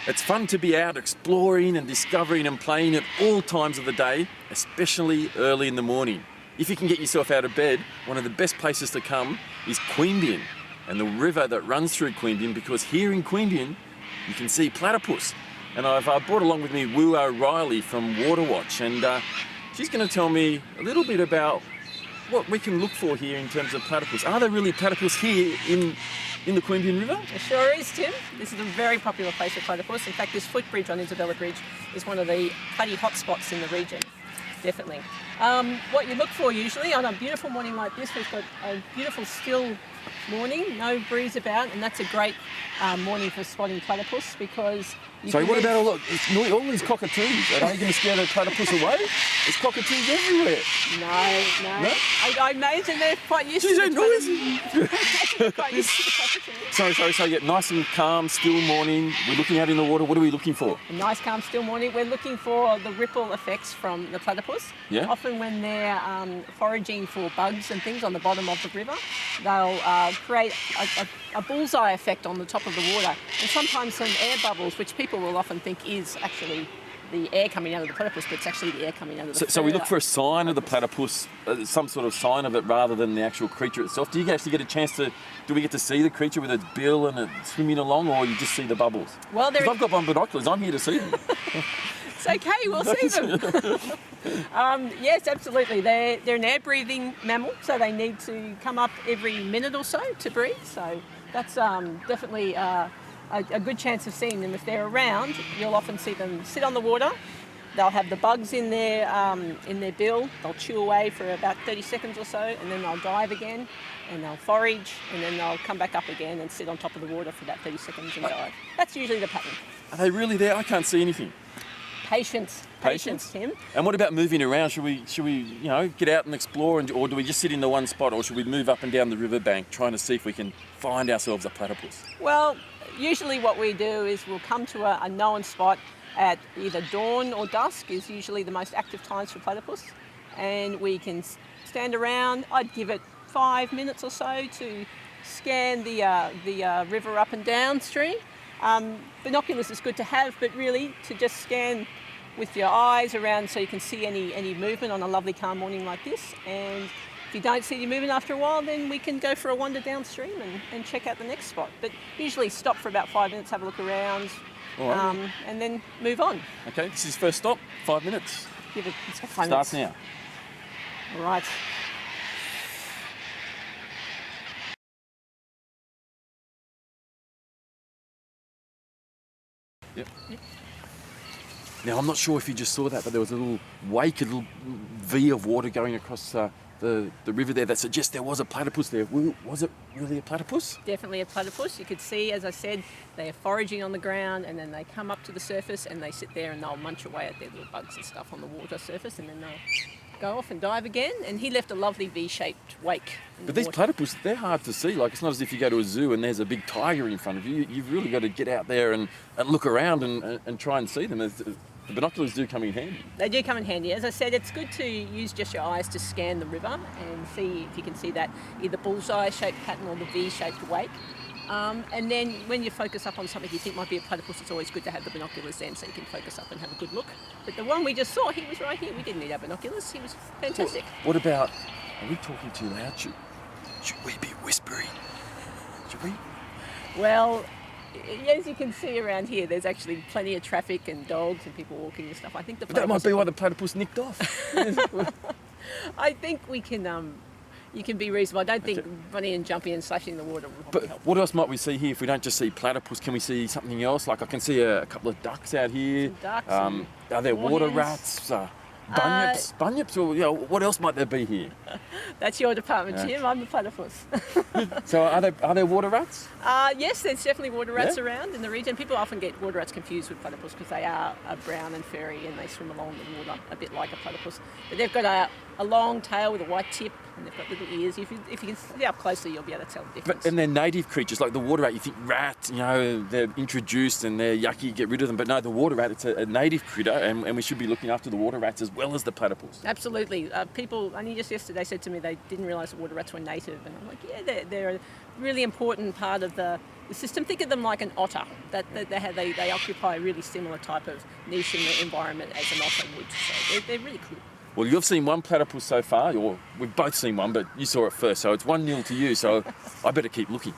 It's fun to be out exploring and discovering and playing at all times of the day, especially early in the morning. If you can get yourself out of bed, one of the best places to come is Queanbeyan and the river that runs through Queanbeyan, because here in Queanbeyan you can see platypus. And I've brought along with me Wu O'Reilly from Waterwatch, and she's going to tell me a little bit about what we can look for here in terms of platypus. Are there really platypus here in the Queanbeyan River? It sure is, Tim. This is a very popular place for platypus. In fact, this footbridge on Isabella Bridge is one of the Platy hotspots in the region. Definitely. What you look for usually on a beautiful morning like this, we've got a beautiful still morning, no breeze about, and that's a great morning for spotting platypus, because What about all these cockatoos? Are they going to scare the platypus away? There's cockatoos everywhere. No? I imagine they're quite used to they're noisy. quite used to the cockatoos. So yeah, nice and calm, still morning. We're looking out in the water. What are we looking for? A nice, calm, still morning. We're looking for the ripple effects from the platypus. Yeah. Often when they're foraging for bugs and things on the bottom of the river, they'll create a bullseye effect on the top of the water, and sometimes some air bubbles, which people will often think is actually the air coming out of the platypus, but it's actually the air coming out of the So we look for a sign of the platypus, some sort of sign of it, rather than the actual creature itself. Do you actually get a chance to, do we get to see the creature with its bill and it swimming along, or you just see the bubbles? Well, because I've got my binoculars, I'm here to see them. It's okay, we'll see them. Yes, absolutely. They're an air-breathing mammal, so they need to come up every minute or so to breathe. So that's definitely a good chance of seeing them. If they're around, you'll often see them sit on the water. They'll have the bugs in their bill. They'll chew away for about 30 seconds or so, and then they'll dive again, and they'll forage, and then they'll come back up again and sit on top of the water for about 30 seconds and dive. That's usually the pattern. Are they really there? I can't see anything. Patience, Tim. And what about moving around? Should we get out and explore, or do we just sit in the one spot, or should we move up and down the riverbank trying to see if we can find ourselves a platypus? Well, usually what we do is we'll come to a known spot at either dawn or dusk is usually the most active times for platypus, and we can stand around. I'd give it 5 minutes or so to scan the river up and downstream. Binoculars is good to have, but really to just scan with your eyes around so you can see any movement on a lovely calm morning like this. And if you don't see any movement after a while, then we can go for a wander downstream and check out the next spot. But usually stop for about 5 minutes, have a look around, and then move on. Okay, this is first stop, 5 minutes. Give it 5 minutes. Starts now. All right. Yep. Now, I'm not sure if you just saw that, but there was a little wake, a little V of water going across the river there that suggests there was a platypus there. Was it really a platypus? Definitely a platypus. You could see, as I said, they are foraging on the ground, and then they come up to the surface and they sit there and they'll munch away at their little bugs and stuff on the water surface, and then they'll go off and dive again. And he left a lovely V-shaped wake. But these platypus, they're hard to see. Like, it's not as if you go to a zoo and there's a big tiger in front of you. You've really got to get out there and look around and try and see them. The binoculars do come in handy. They do come in handy. As I said, it's good to use just your eyes to scan the river and see if you can see that either bullseye-shaped pattern or the V-shaped wake. And then when you focus up on something you think might be a platypus, it's always good to have the binoculars then so you can focus up and have a good look. But the one we just saw, he was right here. We didn't need our binoculars. He was fantastic. What about, are we talking too loud? Should we be whispering? Should we? Well, as you can see around here, there's actually plenty of traffic and dogs and people walking and stuff. I think that might be why the platypus nicked off. I think we can... you can be reasonable. I don't think running and jumping and slashing in the water will probably help. What else might we see here if we don't just see platypus? Can we see something else? Like, I can see a couple of ducks out here. Some ducks. Are there water rats? Bunyips? Or what else might there be here? That's your department, Jim. I'm the platypus. So are there water rats? Yes, there's definitely water rats around in the region. People often get water rats confused with platypus because they are brown and furry and they swim along the water a bit like a platypus. But they've got a long tail with a white tip, and they've got little ears. If you can see up closely, you'll be able to tell the difference. And they're native creatures, like the water rat. You think rat, they're introduced and they're yucky, get rid of them. But no, the water rat, it's a native critter, and we should be looking after the water rats as well as the platypus. Absolutely. People only just yesterday said to me they didn't realise the water rats were native, and I'm like, yeah, they're really important part of the system. Think of them like an otter. They occupy a really similar type of niche in the environment as an otter would. So they're really cool. Well, you've seen one platypus so far, or we've both seen one, but you saw it first, so it's 1-0 to you, so I better keep looking.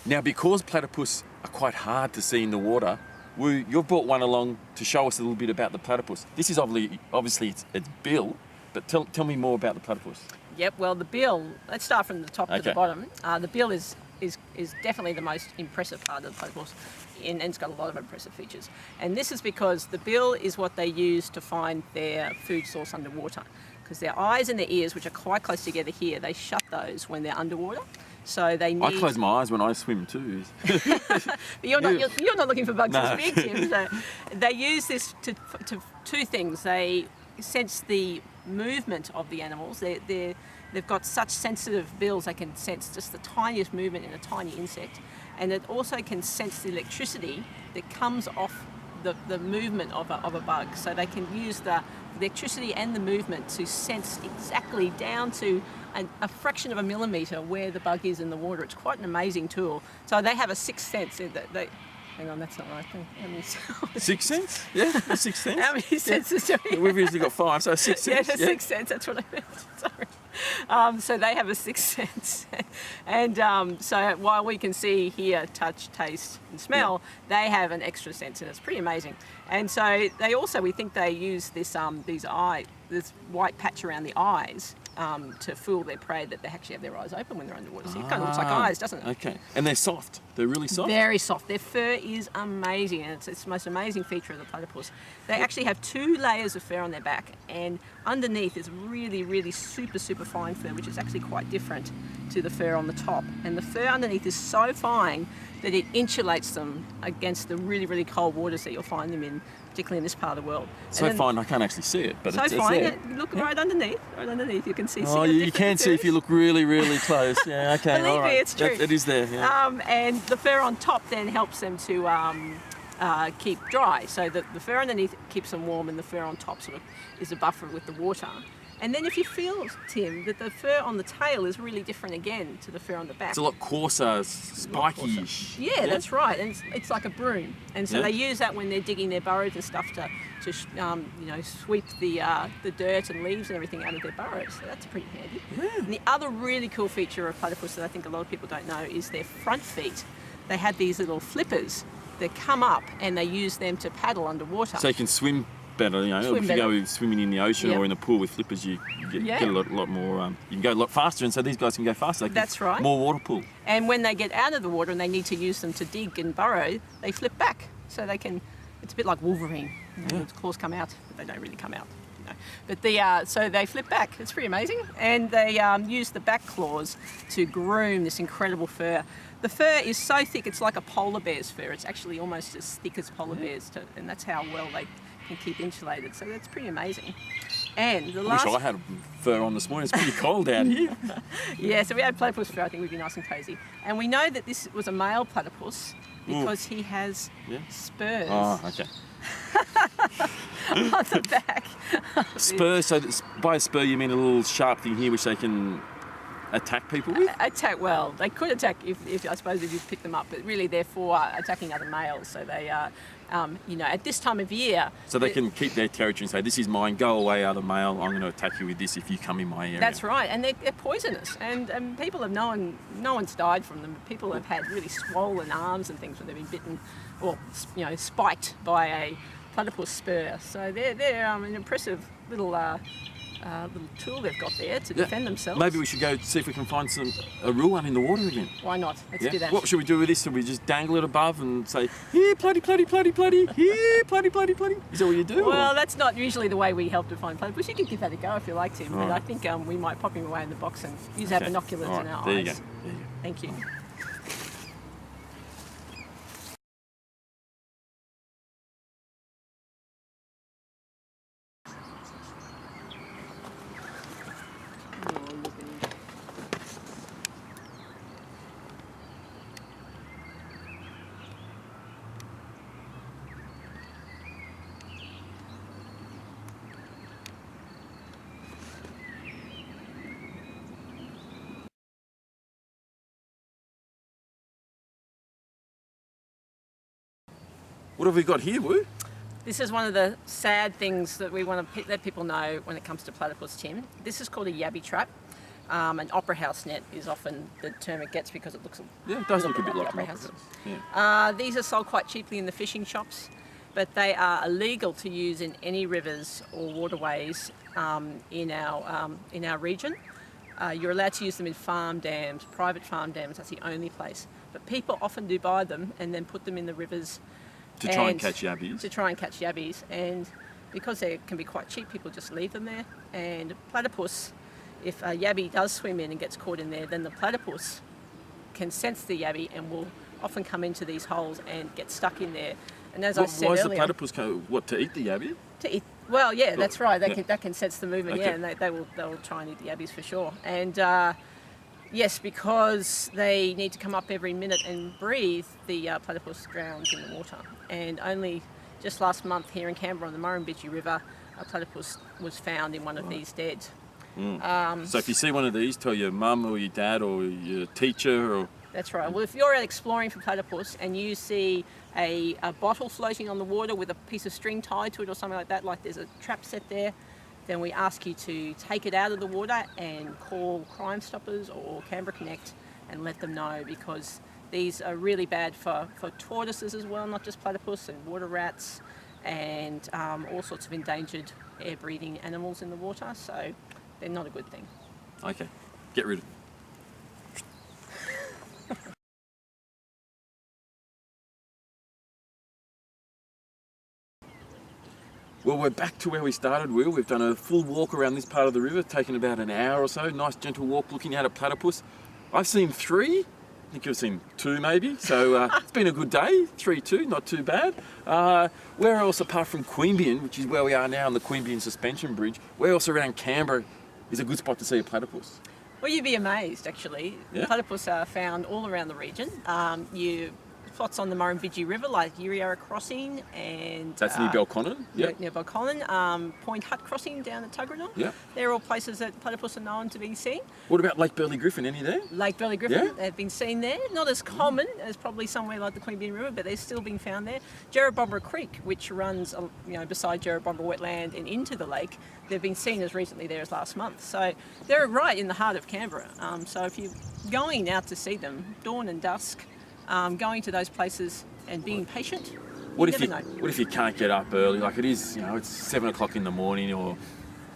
Now, because platypus are quite hard to see in the water, you've brought one along to show us a little bit about the platypus. This is obviously its bill, but tell me more about the platypus. Yep, well, the bill, let's start from the top to the bottom. The bill is definitely the most impressive part of the platypus, and it's got a lot of impressive features. And this is because the bill is what they use to find their food source underwater. Because their eyes and their ears, which are quite close together here, they shut those when they're underwater. So they need... I close my eyes when I swim too. But you're not looking for bugs as big, Tim. So they use this to two things. They sense the movement of the animals. They've got such sensitive bills, they can sense just the tiniest movement in a tiny insect. And it also can sense the electricity that comes off the movement of a bug. So they can use the electricity and the movement to sense exactly down to a fraction of a millimetre where the bug is in the water. It's quite an amazing tool. So they have a sixth sense. Hang on, that's not right. Sixth sense? Yeah, a sixth sense. How many senses do we have? We've usually got 5, so sixth sense. Yeah, sixth sense, that's what I meant. Sorry. So they have a sixth sense. And so while we can see, hear, touch, taste and smell, they have an extra sense, and it's pretty amazing. And so they also, we think they use this this white patch around the eyes to fool their prey that they actually have their eyes open when they're underwater. So it kind of looks like eyes, doesn't it? Okay. And they're soft. They're really soft? Very soft. Their fur is amazing, and it's the most amazing feature of the platypus. They actually have 2 layers of fur on their back, and underneath is really, really super, super fine fur, which is actually quite different to the fur on the top. And the fur underneath is so fine that it insulates them against the really, really cold waters that you'll find them in, particularly in this part of the world. So fine, I can't actually see it, but so it's fine. there. Look right underneath, you can see. Oh, you can see if you look really, really close. Yeah, okay, Believe all right. me, it's true. It is there, yeah. And the fur on top then helps them to keep dry. So the fur underneath keeps them warm, and the fur on top sort of is a buffer with the water. And then if you feel, Tim, that the fur on the tail is really different again to the fur on the back. It's a lot coarser, spiky-ish. Yeah, that's right. And it's like a broom. And so they use that when they're digging their burrows and stuff to sweep the dirt and leaves and everything out of their burrows. So that's pretty handy. Yeah. And the other really cool feature of platypus that I think a lot of people don't know is their front feet. They have these little flippers that come up, and they use them to paddle underwater. So you can swim better, if you go swimming in the ocean or in the pool with flippers, you get a lot more, you can go a lot faster, and so these guys can go faster. That's right. More water pool. And when they get out of the water and they need to use them to dig and burrow, they flip back. So they can, it's a bit like Wolverine. The claws come out, but they don't really come out. But so they flip back. It's pretty amazing. And they use the back claws to groom this incredible fur. The fur is so thick, it's like a polar bear's fur. It's actually almost as thick as polar bears, and that's how well they can keep insulated. So that's pretty amazing. And the last... I wish I had fur on this morning. It's pretty cold out here. Yeah, so we had platypus fur. I think we'd be nice and cozy. And we know that this was a male platypus because he has spurs. Oh, okay. On the back. Spurs, so by a spur you mean a little sharp thing here which they can attack people with? Well, they could attack if I suppose if you pick them up, but really they're for attacking other males. So they at this time of year. So they can keep their territory and say, this is mine, go away other male, I'm going to attack you with this if you come in my area. That's right, and they're poisonous, and people have no one's died from them. People have had really swollen arms and things when they've been bitten or spiked by a platypus spur. So they're an impressive little tool they've got there to defend themselves. Maybe we should go see if we can find a real one in the water again. Why not? Let's do that. What should we do with this? Should we just dangle it above and say, here, Platy, Platy, Platy, Platy, here, Platy, Platy, Platy? Is that what you do? Well, that's not usually the way we help to find platypus. You could give that a go if you like to, but I think we might pop him away in the box and use our binoculars and our eyes. There you go. Thank you. What have we got here, Woo? This is one of the sad things that we want to let people know when it comes to platypus, Tim. This is called a Yowie trap. An opera house net is often the term it gets because it looks Yeah, it does look a bit like an opera opera house. house. Yeah. These are sold quite cheaply in the fishing shops, but they are illegal to use in any rivers or waterways in our region. You're allowed to use them in farm dams, private farm dams. That's the only place. But people often do buy them and then put them in the rivers To try and catch yabbies. To try and catch yabbies, and because they can be quite cheap, people just leave them there. And platypus, if a yabby does swim in and gets caught in there, then the platypus can sense the yabby and will often come into these holes and get stuck in there. And as I said why is earlier, the platypus to eat the yabby? to eat. Well, yeah, that's right. Yeah. That can sense the movement. Okay. Yeah, and they'll try and eat the yabbies for sure. And yes, because they need to come up every minute and breathe, the platypus drowns in the water. And only just last month here in Canberra on the Murrumbidgee River, a platypus was found in one of these dead. So if you see one of these, tell your mum or your dad or your teacher or... That's right. Well, if you're out exploring for platypus and you see a bottle floating on the water with a piece of string tied to it or something like that, like there's a trap set there, then we ask you to take it out of the water and call Crime Stoppers or Canberra Connect and let them know, because these are really bad for tortoises as well, not just platypus, and water rats and all sorts of endangered air-breathing animals in the water, so they're not a good thing. Okay, get rid of them. Well, we're back to where we started, Will. We've done a full walk around this part of the river, taken about an hour or so. Nice gentle walk looking out at platypus. I've seen 3. I think you've seen 2 maybe. So it's been a good day. 3, 2, not too bad. Where else apart from Queanbeyan, which is where we are now on the Queanbeyan Suspension Bridge, where else around Canberra is a good spot to see a platypus? Well, you'd be amazed, actually. Yeah. Platypus are found all around the region. Spots on the Murrumbidgee River, like Yowie Crossing, and That's near Belconnen? Yep. near Belconnen. Point Hut Crossing down at Tuggeranong. Yep. They're all places that platypus are known to be seen. What about Lake Burley Griffin? Any there? Lake Burley Griffin, Yeah. they've been seen there. Not as common as probably somewhere like the Queanbeyan River, but they're still being found there. Jerrabomberra Creek, which runs beside Jerrabomberra Wetland and into the lake, they've been seen as recently there as last month. So they're right in the heart of Canberra. So if you're going out to see them, dawn and dusk, going to those places and being patient, What you if never know. what if you can't get up early? Like it is, it's 7 o'clock in the morning or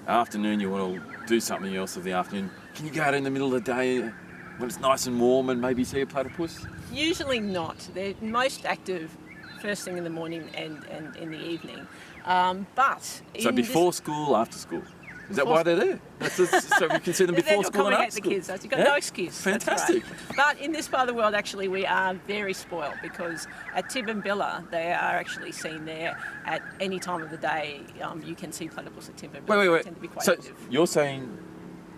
afternoon. You want to do something else of the afternoon. Can you go out in the middle of the day when it's nice and warm and maybe see a platypus? Usually not. They're most active first thing in the morning and in the evening. But So before school, after school. Is that why they're there? So we can see them before school and after the school. kids. You've got no excuse. That's Fantastic. right. But in this part of the world, actually, we are very spoiled, because at Tibbinbilla, they are actually seen there at any time of the day. You can see platypus at Tibbinbilla. Wait. They tend to be quite So active. you're saying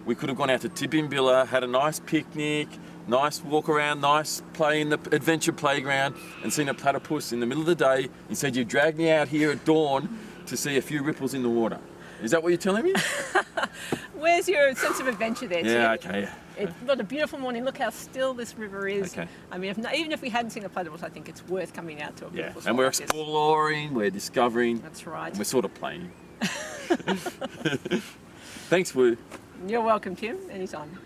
we could have gone out to Tibbinbilla, had a nice picnic, nice walk around, nice play in the adventure playground, and seen a platypus in the middle of the day. Instead, you dragged me out here at dawn to see a few ripples in the water. Is that what you're telling me? Where's your sense of adventure there, Yeah, Tim? okay. It's got a beautiful morning. Look how still this river is. Okay. I mean, even if we hadn't seen a platypus, I think it's worth coming out to a Yeah, beautiful spot and we're like this. exploring, we're discovering, That's right. and we're sort of playing. Thanks, Woo. You're welcome, Tim. Anytime.